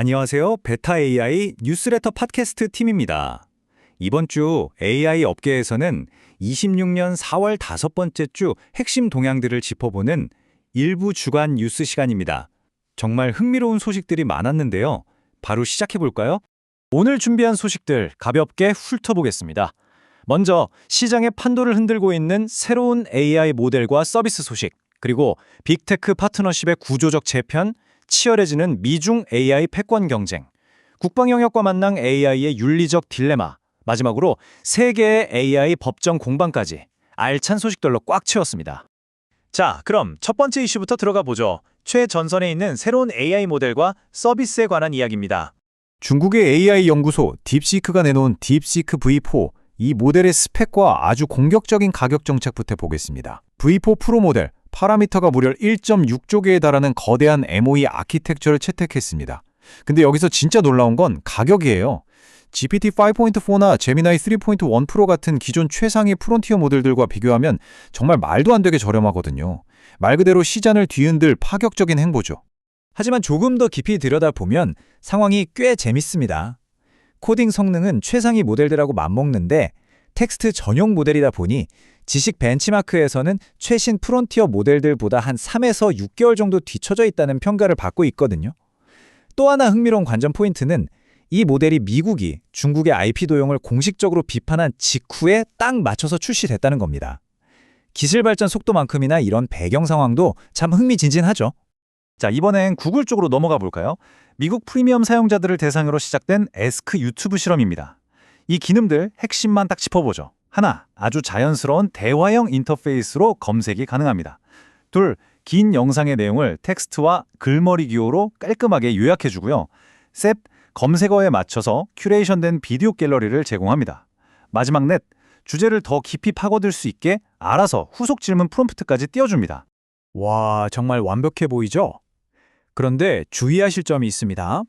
안녕하세요. 베타 AI 뉴스레터 팟캐스트 팀입니다. 이번 주 AI 업계에서는 26년 4월 다섯 번째 주 핵심 동향들을 짚어보는 일부 주간 뉴스 시간입니다. 정말 흥미로운 소식들이 많았는데요. 바로 시작해볼까요? 오늘 준비한 소식들 가볍게 훑어보겠습니다. 먼저 시장의 판도를 흔들고 있는 새로운 AI 모델과 서비스 소식, 그리고 빅테크 파트너십의 구조적 재편, 치열해지는 미중 AI 패권 경쟁, 국방 영역과 만난 AI의 윤리적 딜레마, 마지막으로 세계의 AI 법정 공방까지 알찬 소식들로 꽉 채웠습니다. 자, 그럼 첫 번째 이슈부터 들어가 보죠. 최전선에 있는 새로운 AI 모델과 서비스에 관한 이야기입니다. 중국의 AI 연구소 딥시크가 내놓은 딥시크 V4, 이 모델의 스펙과 아주 공격적인 가격 정책부터 보겠습니다. V4 프로 모델, 파라미터가 무려 1.6조 개에 달하는 거대한 MOE 아키텍처를 채택했습니다. 근데 여기서 진짜 놀라운 건 가격이에요. GPT 5.4나 제미나이 3.1 프로 같은 기존 최상위 프론티어 모델들과 비교하면 정말 말도 안 되게 저렴하거든요. 말 그대로 시장을 뒤흔들 파격적인 행보죠. 하지만 조금 더 깊이 들여다보면 상황이 꽤 재밌습니다. 코딩 성능은 최상위 모델들하고 맞먹는데 텍스트 전용 모델이다 보니 지식 벤치마크에서는 최신 프론티어 모델들보다 한 3에서 6개월 정도 뒤처져 있다는 평가를 받고 있거든요. 또 하나 흥미로운 관전 포인트는 이 모델이 미국이 중국의 IP 도용을 공식적으로 비판한 직후에 딱 맞춰서 출시됐다는 겁니다. 기술 발전 속도만큼이나 이런 배경 상황도 참 흥미진진하죠. 자, 이번엔 구글 쪽으로 넘어가 볼까요? 미국 프리미엄 사용자들을 대상으로 시작된 에스크 유튜브 실험입니다. 이 기능들 핵심만 딱 짚어보죠. 하나, 아주 자연스러운 대화형 인터페이스로 검색이 가능합니다. 둘, 긴 영상의 내용을 텍스트와 글머리 기호로 깔끔하게 요약해주고요. 셋, 검색어에 맞춰서 큐레이션된 비디오 갤러리를 제공합니다. 마지막 넷, 주제를 더 깊이 파고들 수 있게 알아서 후속 질문 프롬프트까지 띄워줍니다. 와, 정말 완벽해 보이죠? 그런데 주의하실 점이 있습니다.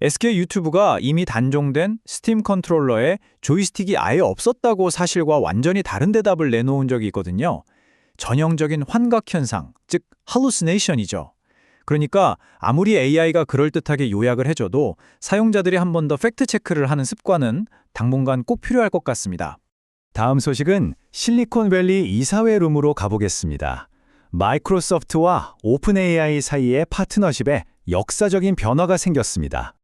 SK 유튜브가 이미 단종된 스팀 컨트롤러에 조이스틱이 아예 없었다고 사실과 완전히 다른 대답을 내놓은 적이 있거든요. 전형적인 환각 현상, 즉 hallucination이죠. 그러니까 아무리 AI가 그럴듯하게 요약을 해줘도 사용자들이 한 번 더 팩트체크를 하는 습관은 당분간 꼭 필요할 것 같습니다. 다음 소식은 실리콘밸리 이사회 룸으로 가보겠습니다. 마이크로소프트와 오픈 AI 사이의 파트너십에 역사적인 변화가 생겼습니다.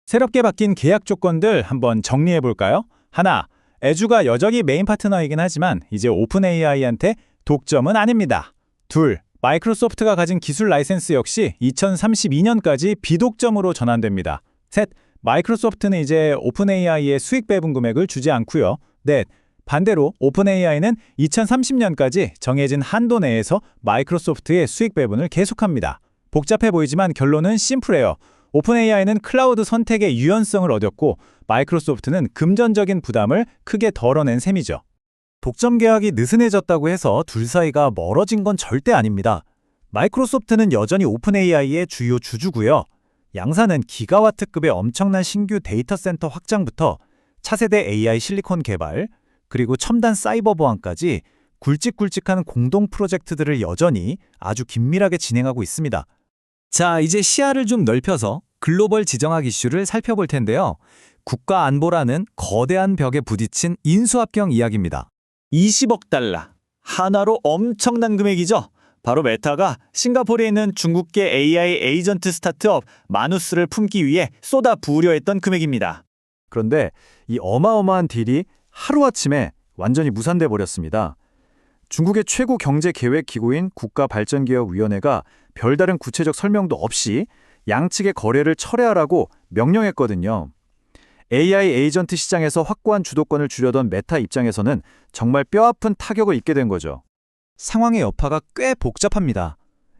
새롭게 바뀐 계약 조건들 한번 정리해볼까요? 하나, 애주가 여전히 메인 파트너이긴 하지만 이제 오픈 AI한테 독점은 아닙니다. 둘, 마이크로소프트가 가진 기술 라이센스 역시 2032년까지 비독점으로 전환됩니다. 셋, 마이크로소프트는 이제 오픈 AI의 수익 배분 금액을 주지 않고요. 넷, 반대로 오픈 AI는 2030년까지 정해진 한도 내에서 마이크로소프트의 수익 배분을 계속합니다. 복잡해 보이지만 결론은 심플해요. 오픈 AI는 클라우드 선택의 유연성을 얻었고 마이크로소프트는 금전적인 부담을 크게 덜어낸 셈이죠. 독점 계약이 느슨해졌다고 해서 둘 사이가 멀어진 건 절대 아닙니다. 마이크로소프트는 여전히 오픈 AI의 주요 주주고요. 양사는 기가와트급의 엄청난 신규 데이터 센터 확장부터 차세대 AI 실리콘 개발, 그리고 첨단 사이버 보안까지 굵직굵직한 공동 프로젝트들을 여전히 아주 긴밀하게 진행하고 있습니다. 자, 이제 시야를 좀 넓혀서 글로벌 지정학 이슈를 살펴볼 텐데요. 국가 안보라는 거대한 벽에 부딪힌 인수합병 이야기입니다. 20억 달러. 하나로 엄청난 금액이죠. 바로 메타가 싱가포르에 있는 중국계 AI 에이전트 스타트업 마누스를 품기 위해 쏟아 부으려 했던 금액입니다. 그런데 이 어마어마한 딜이 하루아침에 완전히 무산돼 버렸습니다. 중국의 최고 경제계획기구인 국가발전기업위원회가 별다른 구체적 설명도 없이 양측의 거래를 철회하라고 명령했거든요. AI 에이전트 시장에서 확고한 주도권을 주려던 메타 입장에서는 정말 뼈아픈 타격을 입게 된 거죠. 상황의 여파가 꽤 복잡합니다.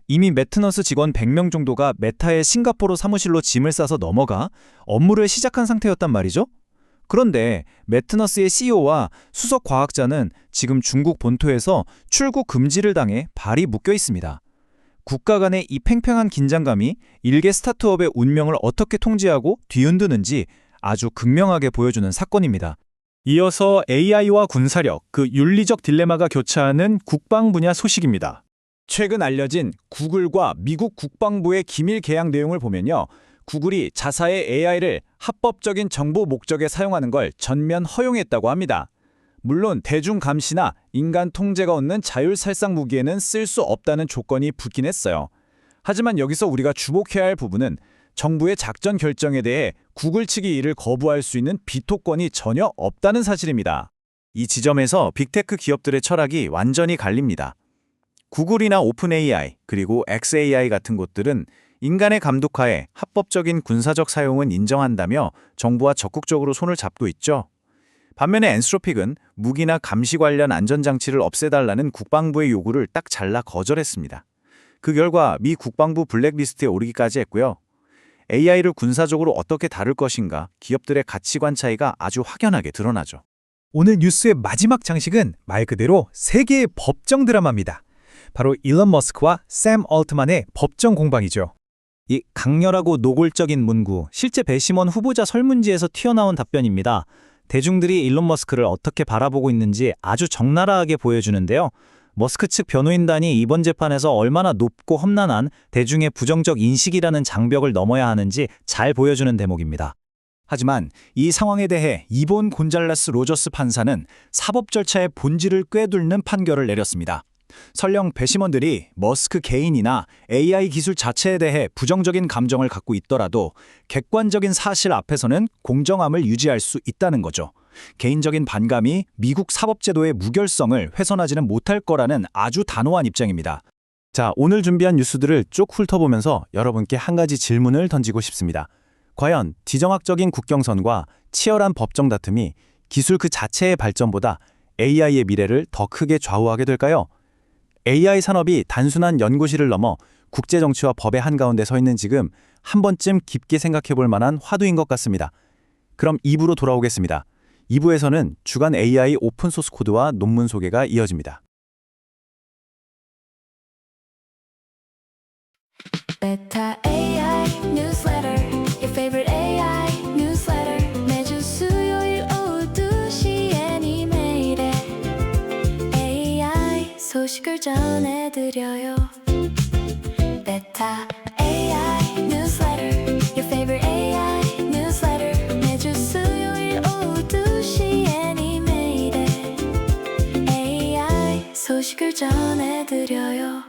이미 매트너스 직원 100명 정도가 메타의 싱가포르 사무실로 짐을 싸서 넘어가 업무를 시작한 상태였단 말이죠. 그런데 매트너스의 CEO와 수석 과학자는 지금 중국 본토에서 출국 금지를 당해 발이 묶여 있습니다. 국가 간의 이 팽팽한 긴장감이 일개 스타트업의 운명을 어떻게 통제하고 뒤흔드는지 아주 극명하게 보여주는 사건입니다. 이어서 AI와 군사력, 그 윤리적 딜레마가 교차하는 국방 분야 소식입니다. 최근 알려진 구글과 미국 국방부의 기밀 계약 내용을 보면요. 구글이 자사의 AI를 합법적인 정보 목적에 사용하는 걸 전면 허용했다고 합니다. 물론 대중 감시나 인간 통제가 얻는 자율살상 무기에는 쓸 수 없다는 조건이 붙긴 했어요. 하지만 여기서 우리가 주목해야 할 부분은 정부의 작전 결정에 대해 구글 측이 이를 거부할 수 있는 비토권이 전혀 없다는 사실입니다. 이 지점에서 빅테크 기업들의 철학이 완전히 갈립니다. 구글이나 오픈 AI 그리고 XAI 같은 곳들은 인간의 감독하에 합법적인 군사적 사용은 인정한다며 정부와 적극적으로 손을 잡고 있죠. 반면에 엔스로픽은 무기나 감시 관련 안전장치를 없애달라는 국방부의 요구를 딱 잘라 거절했습니다. 그 결과 미 국방부 블랙리스트에 오르기까지 했고요. AI를 군사적으로 어떻게 다룰 것인가 기업들의 가치관 차이가 아주 확연하게 드러나죠. 오늘 뉴스의 마지막 장식은 말 그대로 세계의 법정 드라마입니다. 바로 일론 머스크와 샘 얼트만의 법정 공방이죠. 이 강렬하고 노골적인 문구, 실제 배심원 후보자 설문지에서 튀어나온 답변입니다. 대중들이 일론 머스크를 어떻게 바라보고 있는지 아주 적나라하게 보여주는데요. 머스크 측 변호인단이 이번 재판에서 얼마나 높고 험난한 대중의 부정적 인식이라는 장벽을 넘어야 하는지 잘 보여주는 대목입니다. 하지만 이 상황에 대해 이본 곤잘레스 로저스 판사는 사법 절차의 본질을 꿰뚫는 판결을 내렸습니다. 설령 배심원들이 머스크 개인이나 AI 기술 자체에 대해 부정적인 감정을 갖고 있더라도 객관적인 사실 앞에서는 공정함을 유지할 수 있다는 거죠. 개인적인 반감이 미국 사법제도의 무결성을 훼손하지는 못할 거라는 아주 단호한 입장입니다. 자, 오늘 준비한 뉴스들을 쭉 훑어보면서 여러분께 한 가지 질문을 던지고 싶습니다. 과연 지정학적인 국경선과 치열한 법정 다툼이 기술 그 자체의 발전보다 AI의 미래를 더 크게 좌우하게 될까요? AI 산업이 단순한 연구실을 넘어 국제정치와 법의 한가운데 서 있는 지금 한 번쯤 깊게 생각해 볼 만한 화두인 것 같습니다. 그럼 2부로 돌아오겠습니다. 2부에서는 주간 AI 오픈소스 코드와 논문 소개가 이어집니다. Beta AI newsletter, your favorite AI newsletter. 매주 수요일 오후 2시에 이메일에 AI 소식을 전해드려요. Beta AI newsletter, your favorite AI newsletter. 매주 수요일 오후 2시에 이메일에 AI 소식을 전해드려요.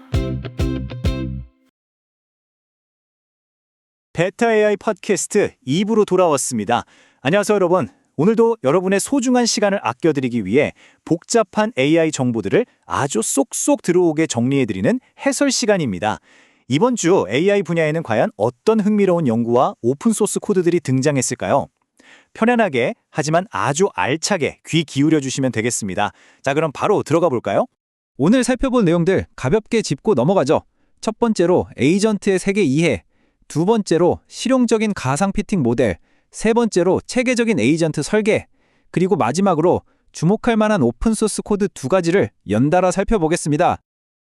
베타 AI 팟캐스트 2부로 돌아왔습니다. 안녕하세요, 여러분. 오늘도 여러분의 소중한 시간을 아껴드리기 위해 복잡한 AI 정보들을 아주 쏙쏙 들어오게 정리해드리는 해설 시간입니다. 이번 주 AI 분야에는 과연 어떤 흥미로운 연구와 오픈소스 코드들이 등장했을까요? 편안하게 하지만 아주 알차게 귀 기울여 주시면 되겠습니다. 자, 그럼 바로 들어가 볼까요? 오늘 살펴볼 내용들 가볍게 짚고 넘어가죠. 첫 번째로 에이전트의 세계 이해, 두 번째로 실용적인 가상 피팅 모델, 세 번째로 체계적인 에이전트 설계, 그리고 마지막으로 주목할 만한 오픈소스 코드 두 가지를 연달아 살펴보겠습니다.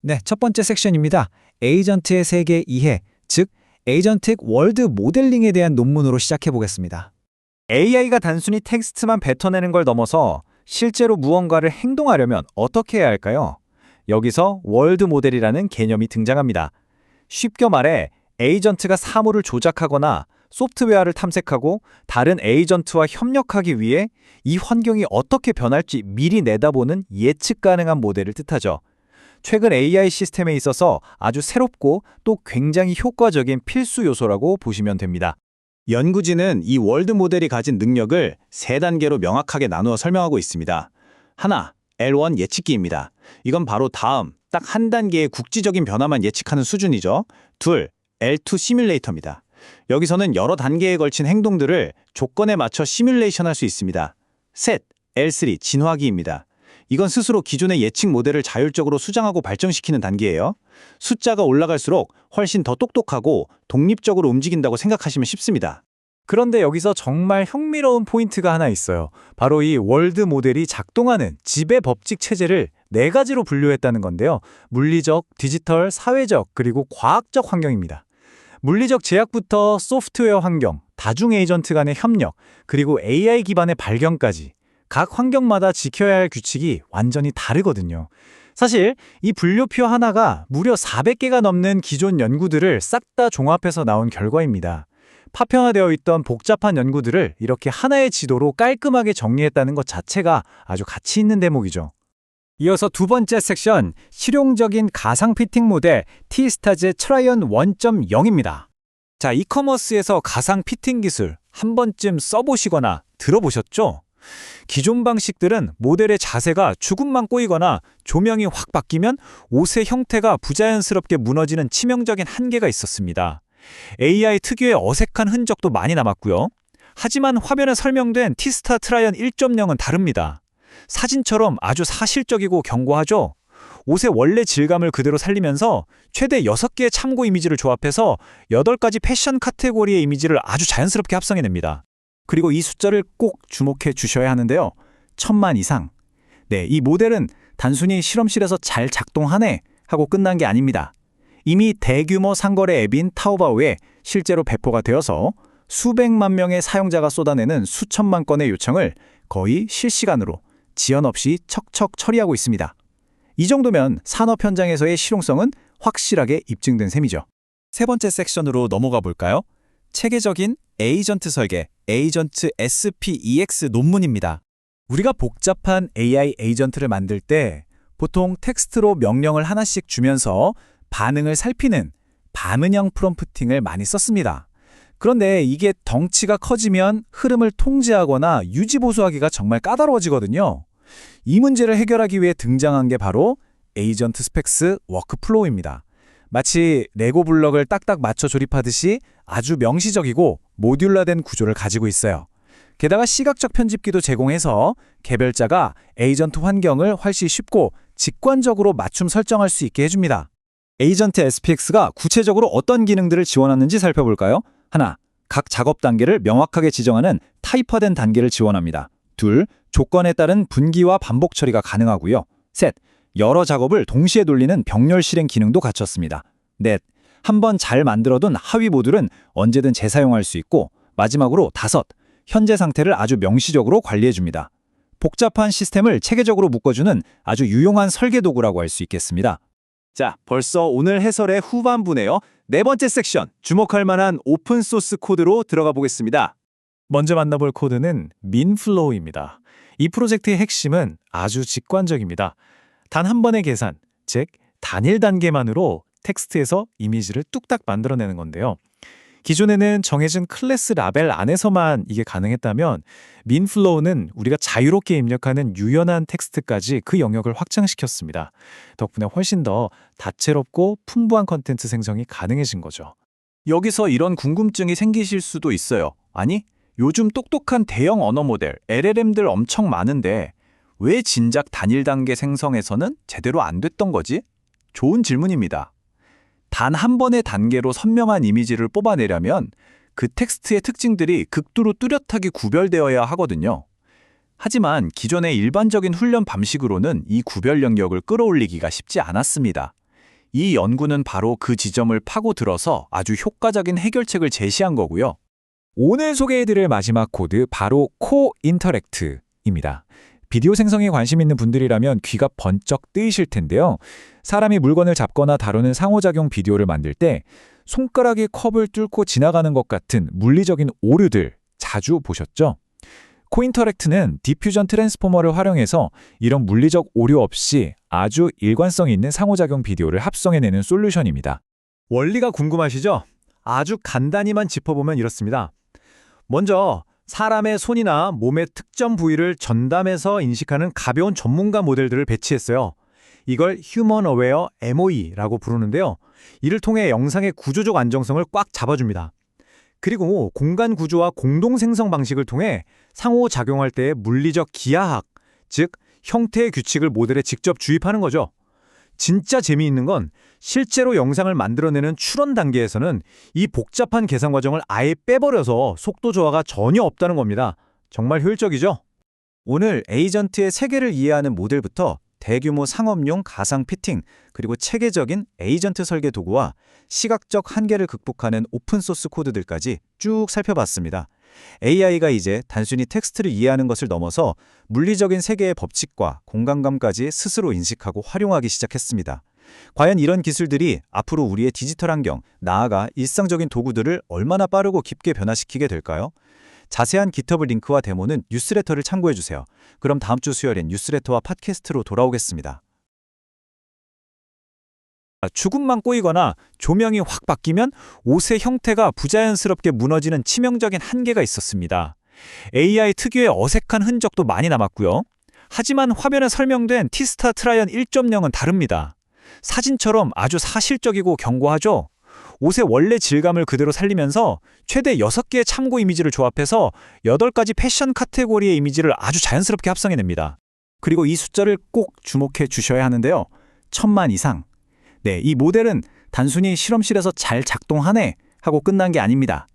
네, 첫 번째 섹션입니다. 에이전트의 세계 이해, 즉 에이전틱 월드 모델링에 대한 논문으로 시작해 보겠습니다. AI가 단순히 텍스트만 뱉어내는 걸 넘어서 실제로 무언가를 행동하려면 어떻게 해야 할까요? 여기서 월드 모델이라는 개념이 등장합니다. 쉽게 말해 에이전트가 사물을 조작하거나 소프트웨어를 탐색하고 다른 에이전트와 협력하기 위해 이 환경이 어떻게 변할지 미리 내다보는 예측 가능한 모델을 뜻하죠. 최근 AI 시스템에 있어서 아주 새롭고 또 굉장히 효과적인 필수 요소라고 보시면 됩니다. 연구진은 이 월드 모델이 가진 능력을 세 단계로 명확하게 나누어 설명하고 있습니다. 하나, L1 예측기입니다. 이건 바로 다음 딱 한 단계의 국지적인 변화만 예측하는 수준이죠. 둘, L2 시뮬레이터입니다. 여기서는 여러 단계에 걸친 행동들을 조건에 맞춰 시뮬레이션할 수 있습니다. 셋, L3 진화기입니다. 이건 스스로 기존의 예측 모델을 자율적으로 수정하고 발전시키는 단계예요. 숫자가 올라갈수록 훨씬 더 똑똑하고 독립적으로 움직인다고 생각하시면 쉽습니다. 그런데 여기서 정말 흥미로운 포인트가 하나 있어요. 바로 이 월드 모델이 작동하는 지배 법칙 체제를 네 가지로 분류했다는 건데요. 물리적, 디지털, 사회적, 그리고 과학적 환경입니다. 물리적 제약부터 소프트웨어 환경, 다중 에이전트 간의 협력, 그리고 AI 기반의 발견까지 각 환경마다 지켜야 할 규칙이 완전히 다르거든요. 사실 이 분류표 하나가 무려 400개가 넘는 기존 연구들을 싹 다 종합해서 나온 결과입니다. 파편화되어 있던 복잡한 연구들을 이렇게 하나의 지도로 깔끔하게 정리했다는 것 자체가 아주 가치 있는 대목이죠. 이어서 두 번째 섹션, 실용적인 가상 피팅 모델 T-스타즈 트라이언 1.0입니다. 자, 이커머스에서 가상 피팅 기술 한 번쯤 써보시거나 들어보셨죠? 기존 방식들은 모델의 자세가 조금만 꼬이거나 조명이 확 바뀌면 옷의 형태가 부자연스럽게 무너지는 치명적인 한계가 있었습니다. AI 특유의 어색한 흔적도 많이 남았고요. 하지만 화면에 설명된 T-스타 트라이언 1.0은 다릅니다. 사진처럼 아주 사실적이고 견고하죠? 옷의 원래 질감을 그대로 살리면서 최대 6개의 참고 이미지를 조합해서 8가지 패션 카테고리의 이미지를 아주 자연스럽게 합성해냅니다. 그리고 이 숫자를 꼭 주목해 주셔야 하는데요. 1000만 이상. 네, 이 모델은 단순히 실험실에서 잘 작동하네 하고 끝난 게 아닙니다. 이미 대규모 상거래 앱인 타오바오에 실제로 배포가 되어서 수백만 명의 사용자가 쏟아내는 수천만 건의 요청을 거의 실시간으로 지연 없이 척척 처리하고 있습니다. 이 정도면 산업 현장에서의 실용성은 확실하게 입증된 셈이죠. 세 번째 섹션으로 넘어가 볼까요? 체계적인 에이전트 설계, 에이전트 SPEX 논문입니다. 우리가 복잡한 AI 에이전트를 만들 때 보통 텍스트로 명령을 하나씩 주면서 반응을 살피는 반응형 프롬프팅을 많이 썼습니다. 그런데 이게 덩치가 커지면 흐름을 통제하거나 유지보수하기가 정말 까다로워지거든요. 이 문제를 해결하기 위해 등장한 게 바로 에이전트 스펙스 워크플로우입니다. 마치 레고 블럭을 딱딱 맞춰 조립하듯이 아주 명시적이고 모듈화된 구조를 가지고 있어요. 게다가 시각적 편집기도 제공해서 개별자가 에이전트 환경을 훨씬 쉽고 직관적으로 맞춤 설정할 수 있게 해줍니다. 에이전트 SPX가 구체적으로 어떤 기능들을 지원하는지 살펴볼까요? 하나, 각 작업 단계를 명확하게 지정하는 타입화된 단계를 지원합니다. 둘, 조건에 따른 분기와 반복 처리가 가능하고요. 셋, 여러 작업을 동시에 돌리는 병렬 실행 기능도 갖췄습니다. 넷, 한번 잘 만들어둔 하위 모듈은 언제든 재사용할 수 있고, 마지막으로 다섯, 현재 상태를 아주 명시적으로 관리해줍니다. 복잡한 시스템을 체계적으로 묶어주는 아주 유용한 설계 도구라고 할 수 있겠습니다. 자, 벌써 오늘 해설의 후반부네요. 네 번째 섹션, 주목할 만한 오픈소스 코드로 들어가 보겠습니다. 먼저 만나볼 코드는 민플로우입니다. 이 프로젝트의 핵심은 아주 직관적입니다. 단 한 번의 계산, 즉 단일 단계만으로 텍스트에서 이미지를 뚝딱 만들어내는 건데요. 기존에는 정해진 클래스 라벨 안에서만 이게 가능했다면 민플로우는 우리가 자유롭게 입력하는 유연한 텍스트까지 그 영역을 확장시켰습니다. 덕분에 훨씬 더 다채롭고 풍부한 컨텐츠 생성이 가능해진 거죠. 여기서 이런 궁금증이 생기실 수도 있어요. 아니, 요즘 똑똑한 대형 언어 모델, LLM들 엄청 많은데 왜 진작 단일 단계 생성에서는 제대로 안 됐던 거지? 좋은 질문입니다. 단 한 번의 단계로 선명한 이미지를 뽑아내려면 그 텍스트의 특징들이 극도로 뚜렷하게 구별되어야 하거든요. 하지만 기존의 일반적인 훈련 방식으로는 이 구별 영역을 끌어올리기가 쉽지 않았습니다. 이 연구는 바로 그 지점을 파고들어서 아주 효과적인 해결책을 제시한 거고요. 오늘 소개해드릴 마지막 코드 바로 코인터랙트입니다. 비디오 생성에 관심 있는 분들이라면 귀가 번쩍 뜨이실 텐데요. 사람이 물건을 잡거나 다루는 상호작용 비디오를 만들 때 손가락이 컵을 뚫고 지나가는 것 같은 물리적인 오류들 자주 보셨죠? 코인터랙트는 디퓨전 트랜스포머를 활용해서 이런 물리적 오류 없이 아주 일관성 있는 상호작용 비디오를 합성해내는 솔루션입니다. 원리가 궁금하시죠? 아주 간단히만 짚어보면 이렇습니다. 먼저 사람의 손이나 몸의 특정 부위를 전담해서 인식하는 가벼운 전문가 모델들을 배치했어요. 이걸 Human Aware MOE라고 부르는데요. 이를 통해 영상의 구조적 안정성을 꽉 잡아줍니다. 그리고 공간 구조와 공동 생성 방식을 통해 상호작용할 때의 물리적 기하학, 즉 형태의 규칙을 모델에 직접 주입하는 거죠. 진짜 재미있는 건 실제로 영상을 만들어내는 출원 단계에서는 이 복잡한 계산 과정을 아예 빼버려서 속도 저하가 전혀 없다는 겁니다. 정말 효율적이죠? 오늘 에이전트의 세계를 이해하는 모델부터 대규모 상업용 가상 피팅, 그리고 체계적인 에이전트 설계 도구와 시각적 한계를 극복하는 오픈소스 코드들까지 쭉 살펴봤습니다. AI가 이제 단순히 텍스트를 이해하는 것을 넘어서 물리적인 세계의 법칙과 공간감까지 스스로 인식하고 활용하기 시작했습니다. 과연 이런 기술들이 앞으로 우리의 디지털 환경, 나아가 일상적인 도구들을 얼마나 빠르고 깊게 변화시키게 될까요? 자세한 GitHub 링크와 데모는 뉴스레터를 참고해주세요. 그럼 다음 주 수요일엔 뉴스레터와 팟캐스트로 돌아오겠습니다. 주근만 꼬이거나 조명이 확 바뀌면 옷의 형태가 부자연스럽게 무너지는 치명적인 한계가 있었습니다. AI 특유의 어색한 흔적도 많이 남았고요. 하지만 화면에 설명된 티스타 트라이언 1.0은 다릅니다. 사진처럼 아주 사실적이고 견고하죠? 옷의 원래 질감을 그대로 살리면서 최대 6개의 참고 이미지를 조합해서 8가지 패션 카테고리의 이미지를 아주 자연스럽게 합성해냅니다. 그리고 이 숫자를 꼭 주목해 주셔야 하는데요. 1000만 이상. 네, 이 모델은 단순히 실험실에서 잘 작동하네 하고 끝난 게 아닙니다.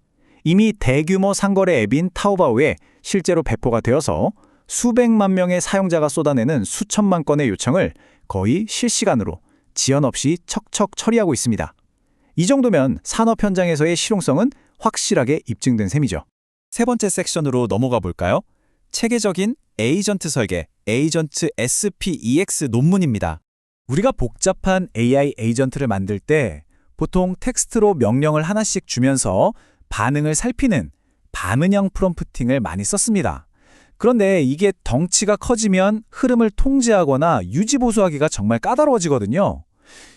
이미 대규모 상거래 앱인 타오바오에 실제로 배포가 되어서 수백만 명의 사용자가 쏟아내는 수천만 건의 요청을 거의 실시간으로 지연 없이 척척 처리하고 있습니다. 이 정도면 산업 현장에서의 실용성은 확실하게 입증된 셈이죠. 세 번째 섹션으로 넘어가 볼까요? 체계적인 에이전트 설계, 에이전트 SPEX 논문입니다. 우리가 복잡한 AI 에이전트를 만들 때 보통 텍스트로 명령을 하나씩 주면서 반응을 살피는 반응형 프롬프팅을 많이 썼습니다. 그런데 이게 덩치가 커지면 흐름을 통제하거나 유지보수하기가 정말 까다로워지거든요.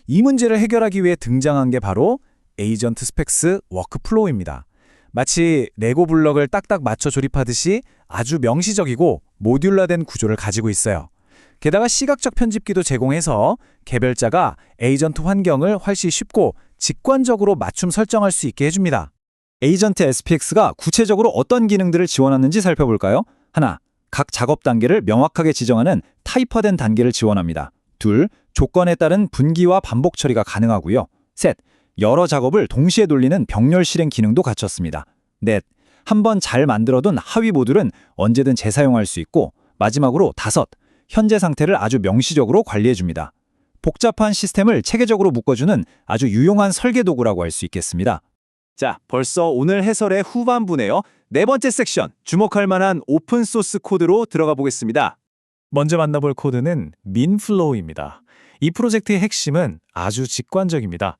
이 문제를 해결하기 위해 등장한 게 바로 에이전트 스펙스 워크플로우입니다. 마치 레고 블럭을 딱딱 맞춰 조립하듯이 아주 명시적이고 모듈화된 구조를 가지고 있어요. 게다가 시각적 편집기도 제공해서 개별자가 에이전트 환경을 훨씬 쉽고 직관적으로 맞춤 설정할 수 있게 해줍니다. 에이전트 SPX가 구체적으로 어떤 기능들을 지원하는지 살펴볼까요? 하나, 각 작업 단계를 명확하게 지정하는 타이퍼된 단계를 지원합니다. 둘, 조건에 따른 분기와 반복 처리가 가능하고요. 셋, 여러 작업을 동시에 돌리는 병렬 실행 기능도 갖췄습니다. 넷, 한번 잘 만들어둔 하위 모듈은 언제든 재사용할 수 있고, 마지막으로 다섯, 현재 상태를 아주 명시적으로 관리해줍니다. 복잡한 시스템을 체계적으로 묶어주는 아주 유용한 설계 도구라고 할 수 있겠습니다. 자, 벌써 오늘 해설의 후반부네요. 네 번째 섹션, 주목할 만한 오픈소스 코드로 들어가 보겠습니다. 먼저 만나볼 코드는 민플로우입니다. 이 프로젝트의 핵심은 아주 직관적입니다.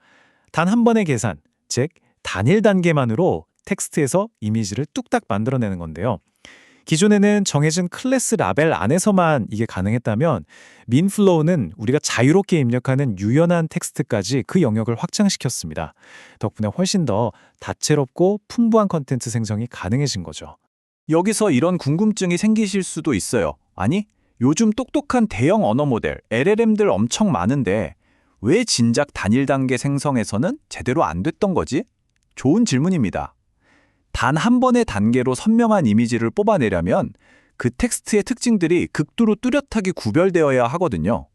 단 한 번의 계산, 즉 단일 단계만으로 텍스트에서 이미지를 뚝딱 만들어내는 건데요. 기존에는 정해진 클래스 라벨 안에서만 이게 가능했다면 민플로우는 우리가 자유롭게 입력하는 유연한 텍스트까지 그 영역을 확장시켰습니다. 덕분에 훨씬 더 다채롭고 풍부한 컨텐츠 생성이 가능해진 거죠. 여기서 이런 궁금증이 생기실 수도 있어요. 아니, 요즘 똑똑한 대형 언어 모델, LLM들 엄청 많은데 왜 진작 단일 단계 생성에서는 제대로 안 됐던 거지? 좋은 질문입니다. 단 한 번의 단계로 선명한 이미지를 뽑아내려면 그 텍스트의 특징들이 극도로 뚜렷하게 구별되어야 하거든요.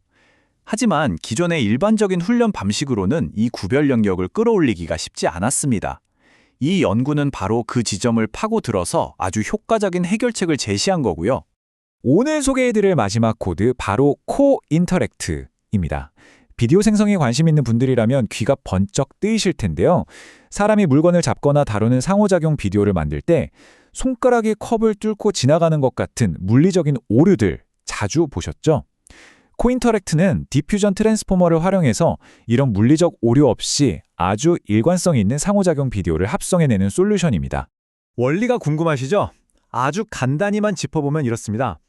하지만 기존의 일반적인 훈련 방식으로는 이 구별 영역을 끌어올리기가 쉽지 않았습니다. 이 연구는 바로 그 지점을 파고들어서 아주 효과적인 해결책을 제시한 거고요. 오늘 소개해드릴 마지막 코드 바로 코인터랙트입니다. 비디오 생성에 관심 있는 분들이라면 귀가 번쩍 뜨이실 텐데요. 사람이 물건을 잡거나 다루는 상호작용 비디오를 만들 때 손가락이 컵을 뚫고 지나가는 것 같은 물리적인 오류들 자주 보셨죠? 코인터랙트는 디퓨전 트랜스포머를 활용해서 이런 물리적 오류 없이 아주 일관성 있는 상호작용 비디오를 합성해내는 솔루션입니다. 원리가 궁금하시죠? 아주 간단히만 짚어보면 이렇습니다.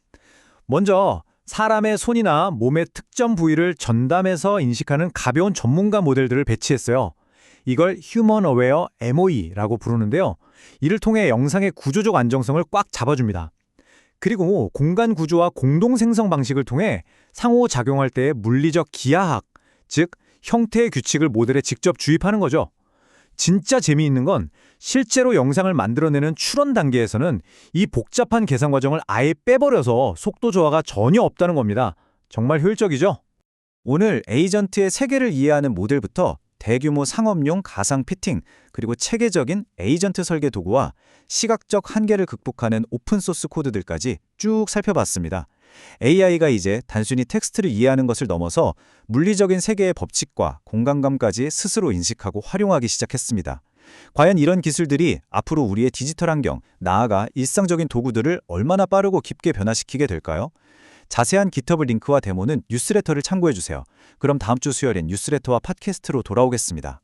먼저 사람의 손이나 몸의 특정 부위를 전담해서 인식하는 가벼운 전문가 모델들을 배치했어요. 이걸 Human Aware MOE라고 부르는데요. 이를 통해 영상의 구조적 안정성을 꽉 잡아줍니다. 그리고 공간 구조와 공동 생성 방식을 통해 상호작용할 때의 물리적 기하학, 즉 형태의 규칙을 모델에 직접 주입하는 거죠. 진짜 재미있는 건 실제로 영상을 만들어내는 출원 단계에서는 이 복잡한 계산 과정을 아예 빼버려서 속도 저하가 전혀 없다는 겁니다. 정말 효율적이죠? 오늘 에이전트의 세계를 이해하는 모델부터 대규모 상업용 가상 피팅, 그리고 체계적인 에이전트 설계 도구와 시각적 한계를 극복하는 오픈소스 코드들까지 쭉 살펴봤습니다. AI가 이제 단순히 텍스트를 이해하는 것을 넘어서 물리적인 세계의 법칙과 공간감까지 스스로 인식하고 활용하기 시작했습니다. 과연 이런 기술들이 앞으로 우리의 디지털 환경, 나아가 일상적인 도구들을 얼마나 빠르고 깊게 변화시키게 될까요? 자세한 GitHub 링크와 데모는 뉴스레터를 참고해주세요. 그럼 다음 주 수요일엔 뉴스레터와 팟캐스트로 돌아오겠습니다.